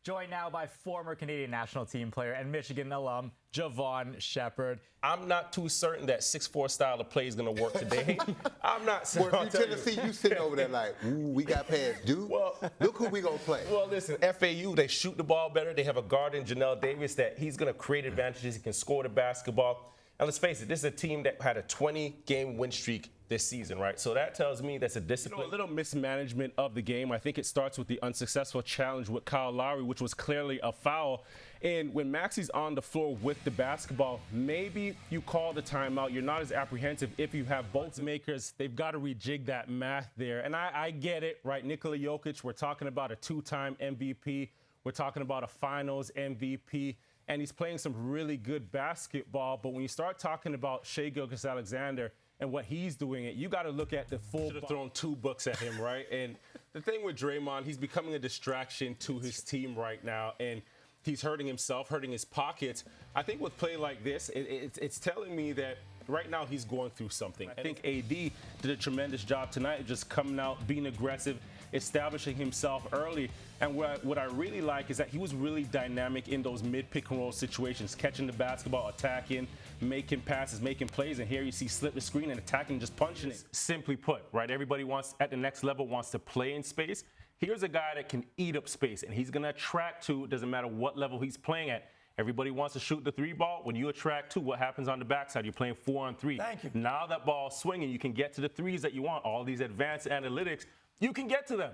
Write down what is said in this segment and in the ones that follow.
Joined now by former Canadian national team player and Michigan alum, Jevohn Shepherd. I'm not too certain that 6'4" style of play is going to work today. I'm not certain. Well, if you Tennessee, you sitting over there like, ooh, we got past due. Well, look who we going to play. Well, listen, FAU, they shoot the ball better. They have a guard in Janelle Davis that he's going to create advantages. He can score the basketball. And let's face it, this is a team that had a 20-game win streak this season, right? So that tells me that's a discipline. A little mismanagement of the game. I think it starts with the unsuccessful challenge with Kyle Lowry, which was clearly a foul. And when Maxi's on the floor with the basketball, maybe you call the timeout. You're not as apprehensive if you have both makers. They've got to rejig that math there. And I get it, right? Nikola Jokic, we're talking about a two-time MVP. We're talking about a finals MVP. And he's playing some really good basketball. But when you start talking about Shai Gilgeous-Alexander and what he's doing, you got to look at the full. Should have thrown 2 books at him, right? And the thing with Draymond, he's becoming a distraction to his team right now. And he's hurting himself, hurting his pockets. I think with play like this, it's telling me that right now he's going through something. I think AD did a tremendous job tonight, just coming out, being aggressive, establishing himself early. And what I really like is that he was really dynamic in those mid-pick-and-roll situations, catching the basketball, attacking, making passes, making plays. And here you see slip the screen and attacking, just punching it. Simply put, right? Everybody wants, at the next level, wants to play in space. Here's a guy that can eat up space, and he's going to attract to, it doesn't matter what level he's playing at. Everybody wants to shoot the 3 ball. When you attract 2, what happens on the backside? You're playing 4-on-3. Thank you. Now that ball's swinging, you can get to the 3s that you want. All these advanced analytics, you can get to them.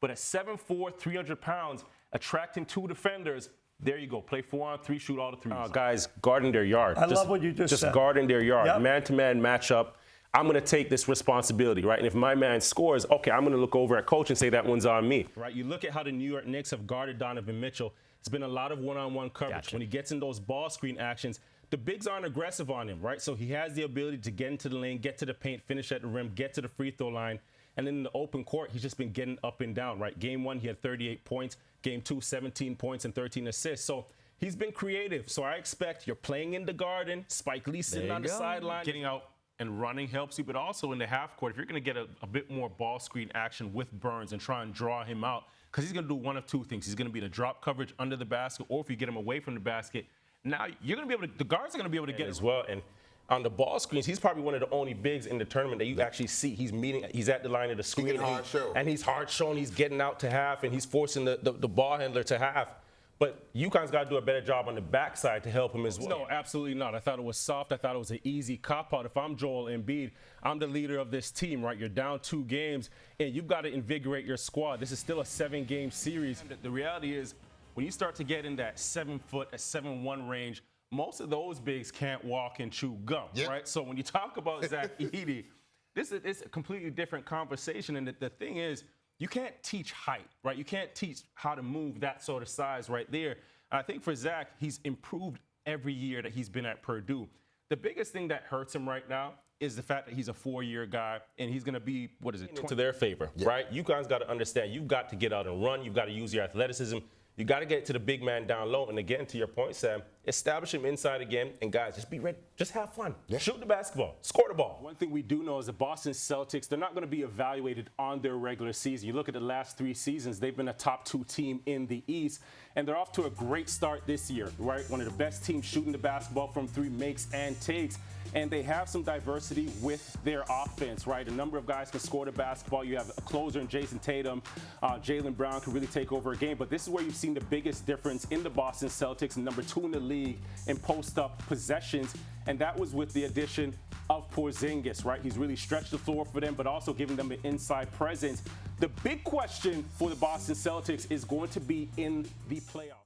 But at 7'4", 300 pounds, attracting 2 defenders, there you go. Play 4-on-3, shoot all the 3s. Guys, guarding their yard. I love what you just said. Just guarding their yard. Yep. Man-to-man matchup. I'm going to take this responsibility, right? And if my man scores, okay, I'm going to look over at coach and say that one's on me. Right, you look at how the New York Knicks have guarded Donovan Mitchell. It's been a lot of one-on-one coverage. Gotcha. When he gets in those ball screen actions, the bigs aren't aggressive on him, right? So he has the ability to get into the lane, get to the paint, finish at the rim, get to the free throw line. And then in the open court, he's just been getting up and down, right? Game 1, he had 38 points. Game 2, 17 points and 13 assists. So he's been creative. So I expect you're playing in the Garden, Spike Lee sitting on the sideline. Getting out and running helps you, but also in the half court, if you're going to get a bit more ball screen action with Burns and try and draw him out, because he's going to do one of 2 things. He's going to be the drop coverage under the basket, or if you get him away from the basket, now you're going to be able to, the guards are going to be able to get as well. And on the ball screens, he's probably one of the only bigs in the tournament that you actually see. He's at the line of the screen. And he's hard showing. He's getting out to half, and he's forcing the ball handler to half. But UConn's got to do a better job on the backside to help him as well. No, absolutely not. I thought it was soft. I thought it was an easy cop-out. If I'm Joel Embiid, I'm the leader of this team, right? You're down 2 games, and you've got to invigorate your squad. This is still a 7-game series. The reality is, when you start to get in that 7-foot, a 7'1" range, most of those bigs can't walk and chew gum, right? So when you talk about Zach Edey, this is a completely different conversation. And the thing is, you can't teach height, right? You can't teach how to move that sort of size right there. I think for Zach, he's improved every year that he's been at Purdue. The biggest thing that hurts him right now is the fact that he's a 4-year guy, and he's going to be, to their favor, right? You guys got to understand, you've got to get out and run. You've got to use your athleticism. You got to get to the big man down low. And again, to your point, Sam, establish him inside again. And guys, just be ready. Just have fun. Yeah. Shoot the basketball. Score the ball. One thing we do know is the Boston Celtics, they're not going to be evaluated on their regular season. You look at the last 3 seasons, they've been a top 2 team in the East. And they're off to a great start this year, right? One of the best teams shooting the basketball from 3 makes and takes. And they have some diversity with their offense, right? A number of guys can score the basketball. You have a closer in Jason Tatum. Jaylen Brown can really take over a game. But this is where you've seen the biggest difference in the Boston Celtics, number 2 in the league in post-up possessions. And that was with the addition of Porzingis, right? He's really stretched the floor for them, but also giving them an inside presence. The big question for the Boston Celtics is going to be in the playoffs.